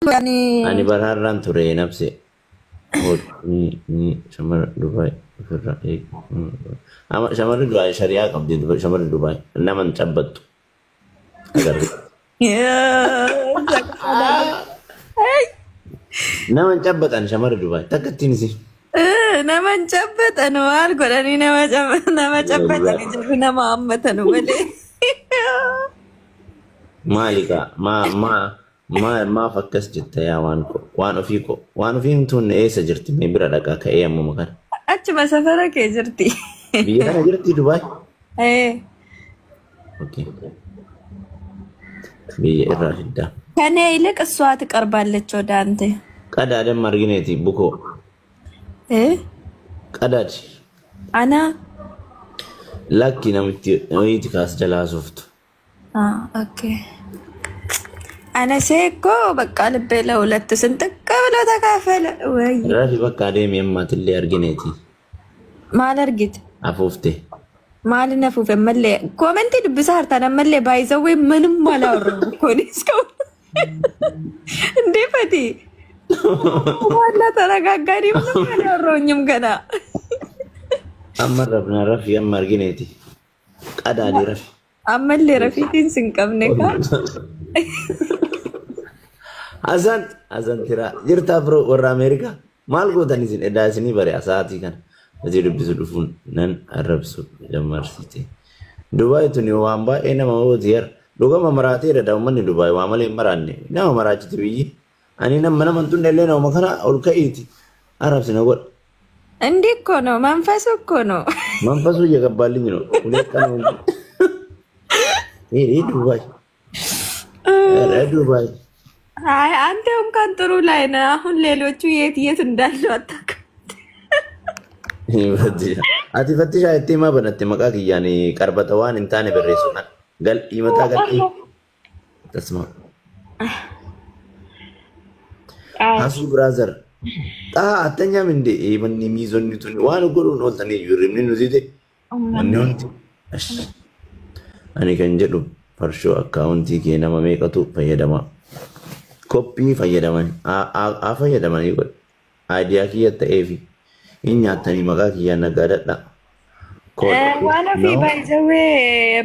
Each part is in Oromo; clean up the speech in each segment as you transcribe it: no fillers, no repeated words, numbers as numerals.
يعني أنا برهران تري نفسي شمر دبي في الرأي أما شمر دبي شريعة قبل شمر دبي إنما نثبت نما نثبت أنا شمر دبي تكتيني سي nama cepet anu al godani nama cepet ani jadi nama ammat anu bade مالك ما فكست جت يا وانو فيكم تون ايه سجرت من برا دقا كايه مو مكان achuma safara ke jirti بيا انا جرتي دبي اوكي بيا الراشدة ከኔ ይልቅ እሷ ትቀርባለች ወደ አንተ ቀዳደ ማርጊኔቲ ቡኮ ቀዳድ አና ላኪ ነምቲ ወይት ካስጀላሱፍቱ ኦኬ አና ሴኮ በቃ ልቤ ለሁለት ስንጥቅ ብሎ ተካፈለ ወይ ራፊ በቃ ደም የማትል ያርጊኔቲ ማለርጊት አፎፍቴ ማልነፉፈ መለ ኮሜንት ድብሳር ታነመለ ባይዘው ምንም አላወራው ኮኒስከው እንዴ ፈቲ ወላ ተረጋጋሪ ምንም አላወራውኝም ገና አመረብና ረፊ የማርጊኔቲ ቀዳዲ ረፊ አመለ ረፊቲን ስንቀብነካ azan tira jirta bro warra america mal godani sin edasini bari asati kan aji dubbisu dufun nan arabsu jamar siti dubai tuni wamba ena mawdiyar duga mamarati da man dubai wa male maranne na marati tibi ani nan mana man tunne lena makana ulkaiti arabs na god እንዴ እኮ ነው መንፈሱ እየገባልኝ ነው ሁለት ቀን ዱባይ አይ አንተም እንኳን ጥሩ ላይ ነህ አሁን ሌሎቹ የት እንዳሉ አታውቅም አቲ ፈትሻ እቴማ በነቴ መቃክ ያኔ ቀርበተዋን እንታኔ በሬሱና ገል ይመጣ ገል ተስማ አሱ ብራዘር አተኛም እንዴ ምን የሚዞንቱን ዋን ጎሩ ነው ተኔ ይርምን ነው አንንት እሺ እኔ ከንጀዱ ፈርሾ አካውንቲ ከነማ መቀቱ ፈየደማ ኮፒ ፈየደማን ፈየደማን ይቆል አይዲያ ኪየተ ኤቪ እኛተኒ መቃ ኪያ ነጋደዳ ዋና ፊ ባይዘዌ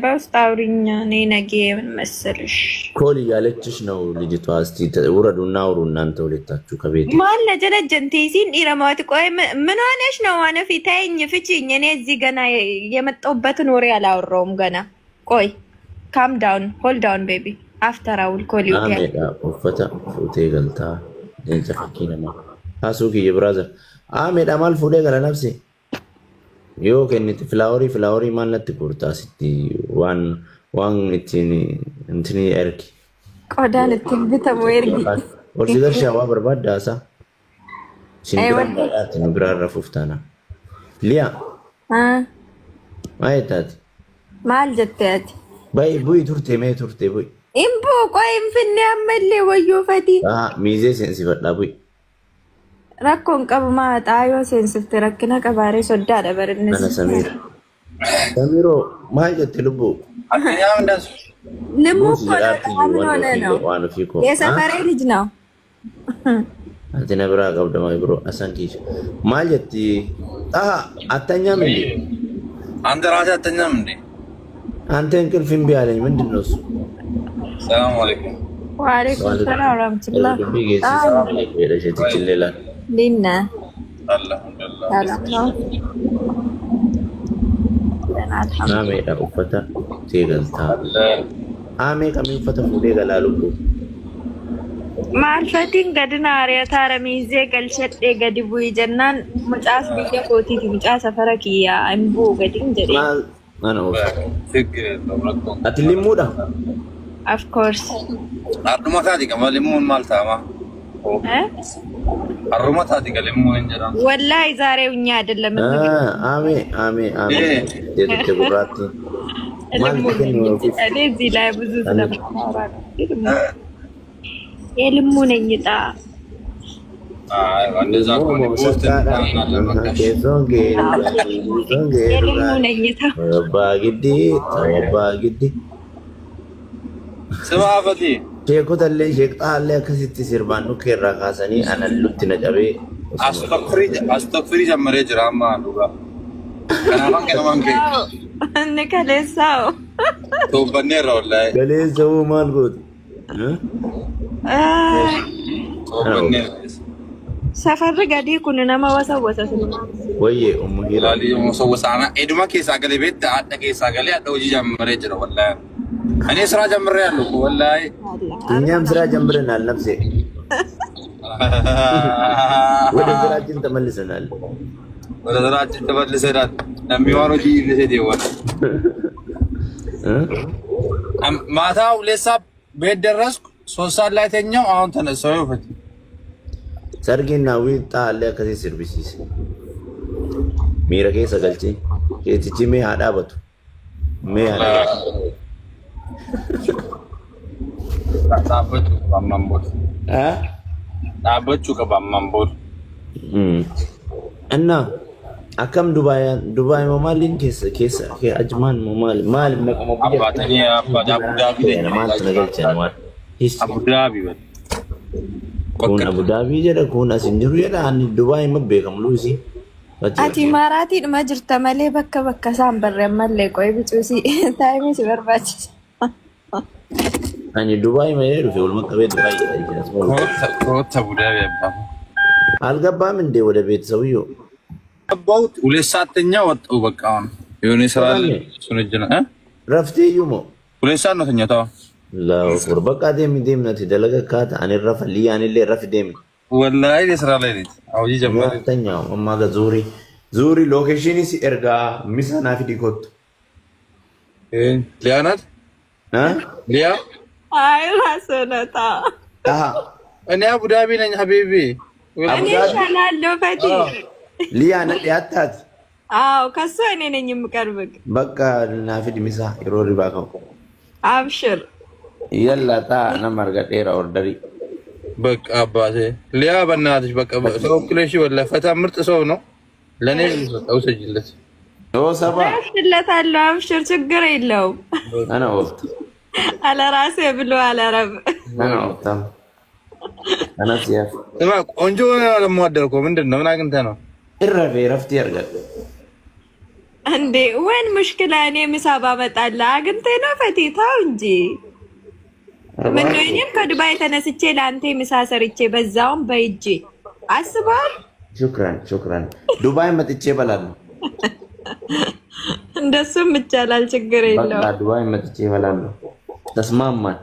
በውስጥ አውሪኛ ነኝ ነገ ምን መሰለሽ ኮል ያለችሽ ነው ልጅቷ እስቲ ወረዱና አውሩ እናንተ ሁለታችሁ ከቤት ማን ለጀነጀንቲ ሲን ኢራማት ቆይ ምን ሆነሽ ነው ዋና ፊ ታይኝ ፍቺኝ እኔ እዚህ ገና የመጣውበትን ወሬ አላወራውም ገና ቆይ calm down hold down baby after I will call you ameda ufata fute galta denja fakina ma asuki ye brother ameda mal fude gala nafsi yo keniti flowery man natti kurta sitti wan intini erki qodan tibita moergi orsigar shawa barbada sa sinbira atin birara fuftana liya mayetat mal jettat باي بوي تورتي مي تورتي بوي امبو قايم فيني املي ويو فدي ميزه سنسي فدا بوي راكون قب ما تايو سنسي تركنا قباري سودا دبرنس انا سميرو ما جت لبو يا مندس لمو كو يا سفاري ልጅ ነው انت نبرا قبل ما يبرو اسانكيش ما جتي አተኛም እንዴ አንተ ራስህ አተኛም እንዴ አንተ እንቅልፍ እምቢ አለኝ ምንድነው እሱ ሰላም አለይኩም ወአለይኩም ሰላም ወራህመቱላህ ሊና አልሐምዱሊላህ ናሜ ዳውፈታ ሲገልታ አሜ ከሚፈታ ፉዴ ገላሉኩ ማልፈቲን ገድና አሪያታ ረሚዜ ገልሸጤ ገድቡ ይጀናን ሙጫስ ቢየ ኮቲቲ ሙጫ ሰፈረኪያ አምቡ ገድን ጀዴ انا فكر لو اتلمودا of course arrumatati kama limon malta ma arrumatati kama limon እንጀራ والله ዛሬው እኛ አይደለም አሜ ደደተ ጉራት እዚህ ላይ ብዙ ስለማወራ የልሙን እኝጣ እንደዛ ኮኒ ፖስት ባግዲ سبعة فتي sheekota illee sheekxaa illee akkasitti sirbaan dhukkee irraa kaasanii anallutti na cabee. Astagfirii jammaree jira amma dhugaa. Kanaafan kennaman kee. Inni kaleessaa'o. Toobbanneerra wallaahi. Galeessa'uu maal goote? Toobbanneerra. Safarri gadii kun nama wasawwasa sinima. Wayyee ummu hiira. Laalii wasawwasa ana eduma keessaa galee beekta adda keessaa galee adda hojii jammaree jira wallaahi. Ani siraa jammaree allu wallaahi. Inyam siraa jammaree nafse. Wada siraatiin tamallisanal. Wada siraatiin tamallisanal. Namni waan hojii illee deewwan. Maataa uleessaa beeddarras soosaan laayiteenyaa waan tanasoo yoo fati. Sargiin naawwii xaallee akkasii sirbisiise. Miira keessa galchee keetichi mee haa dhaabatu. Mee haa dhaabatu. Dhaabbachuu qaba ammaan booda. Dhaabbachuu qaba ammaan booda. Annaa akkam Dubaay maaliin keessa ajmaan maal maqama biyya. Abbaatanii abbaa Abu Dhaabii maaltu na galchan waan. Abu Dhaabii bada. Kun Abu Dhaabii jedha kun asin jiru jedha ani Dubaay ma beekamu luusii. Ati Imaaraatiidhuma jirta malee bakka isaan barreen mallee qo'ee bicuusii taa'imee si barbaachisa. Ani Dubaay ma jedhu fi walumaa qabee Dubaay jedha. Koota Abu Dhaabii abbaa. Algabbaam indee wada beetisawiyyo. About uleessaatteenyaa waxxuu bakka waan. Yoon Israa'el sun ejjina. Rafteeyyuu moo? Uleessaan nuti nyaatawa. Laa bakka deemnati dalaga akkaata ani rafa liyyaan illee rafi deemne. Wallaahi Israa'eliiti. Hojii jammaa. Raftanyaa ammaa ga zuurii lookeeshinii si ergaa misa naa fidi kottu. Liyaanaat? Liyaa? Ay raasunataa. Ani Abu Dhaabii nanya habiibii. Ani shalaaloo fati. Liyaana dhiyaattaati. Kasoo inni nanya mukarбак. Bakka naa fidi misa yeroo ribaa qabu. Abshir. Yalla taa nama argadheera ordarii. Bakka abbaasee. Liyaa bannaatish bakka ሰው ክለሽ ወላ ፈታ ምርጥ ሰው ነው። ለኔ አውሰጅለት። ሰባ አሽለታለሁ። አብሽር ችግር የለውም። አና ወፍት አለ ራሴ ብሎ አለ ረብ አና ወፍታም አና ሲያፍ እማ ቆንጆ ነው ለማደርኮ ምንድነው ምን አግንተህ ነው? እረፌ ረፍት ያርጋል እንዴ ወን ሙሽኪላ እኔ ምሳ ባመጣልህ አግንተህ ነው ፈቲታው እንጂ ምን ነው እኔም ከዱባይ ተነስቼ ላንተ ምሳ ሰርቼ በዛውም በእጄ አስባል። ሹክራን ዱባይ መጥቼ እበላለሁ። እንደሱም ይቻላል ችግር የለውም። በቃ ዱባይ መጥቼ እበላለሁ። ተስማማን።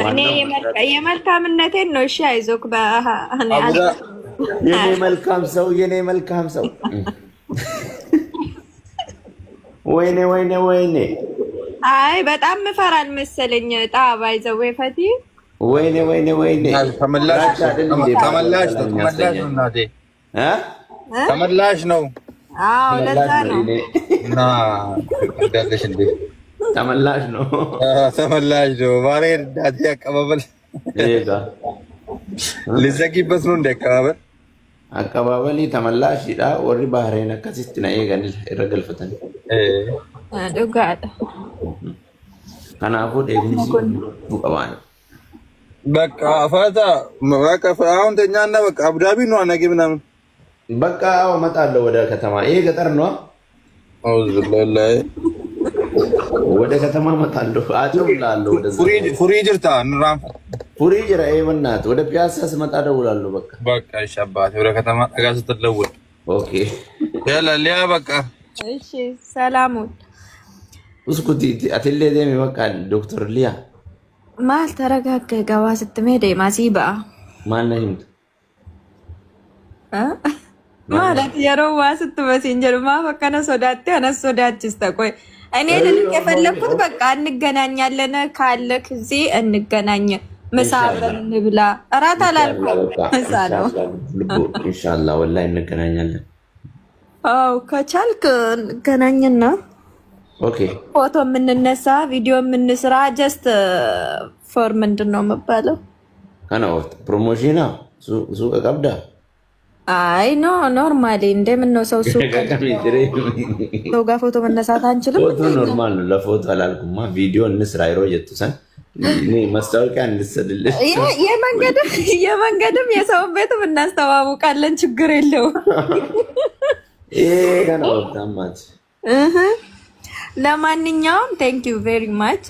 እኔ የመልካምነቴን ነው። እሺ አይዞክ በእኔ የኔ መልካም ሰው ወይኔ አይ በጣም ምፈራል መሰለኝ ጣባ ይዘው ፈቲ ወይኔ ተመላሽ ነው። አዎ ለዛ ነው እና እንዳለሽ እንዴ ተመላሽ ነው ማሬ ዳት ያቀባበል ኤጋ ልዘጊበት ነው እንደ አቀባበል ተመላሽ ዳ ወሪ ባህሬን አከሲት ነው ኤጋን ረገልፈተን ዱጋዳ ከናፉ ደግኒ ዱቀባን በቃ ፈታ አሁን ተኛና በቃ አቡ ዳቢ ነው አናገ ምናምን በቃ እመጣለሁ ወደ ከተማ። ይሄ ገጠር ነው። አውዝ ለላይ ወደ ከተማ እመጣለሁ። አደውላለሁ ወደ ፉሪ ጅርታ ንራም ፉሪ ጅራ ኤመናት ወደ ፒያሳ ስመጣ ደውላለሁ። በቃ ይሻባት ወደ ከተማ ጠጋ ስትለውል ኦኬ ያላ ሊያ በቃ እሺ ሰላሙ እስኩቲ አትሌ ደም ይወቃል ዶክተር ሊያ ማል ተረጋጋ ጋዋ ስትመደ ማሲባ ማነኝ ማለት የሮዋ ስትመሲንጀር ማፈከነ ሶዳቴ አነሶዳችስተ ቆይ እኔ ልልክ የፈለኩት በቃ እንገናኛለን ካለክ እዚህ እንገናኝ ምሳ አብረን እንብላ አራት አላልኩም ምሳ ነው ኢንሻአላህ ወላሂ እንገናኛለን አው ከቻልክ እንገናኝና ኦኬ ፎቶ ምንነሳ ቪዲዮ ምንስራ ጀስት ፎር ምንድነው መባለው ካናው ፕሮሞሽና ሱቅ ቀብዳ አይ ኖ ኖርማሊ እንደምን ነው ሰው ሱቅ ጋር ፎቶ መነሳት አንችልም። ፎቶ ኖርማል ነው። ለፎቶ አላልኩማ ቪዲዮ እንስራ ይሮ የትሰን እኔ ማስታወቂያ እንድትሰድልሽ የመንገድም የሰውን ቤትም እናስተዋውቃለን። ችግር የለውም። ይሄ ገና ወጣማት። ለማንኛውም ቴንክ ዩ ቬሪ ማች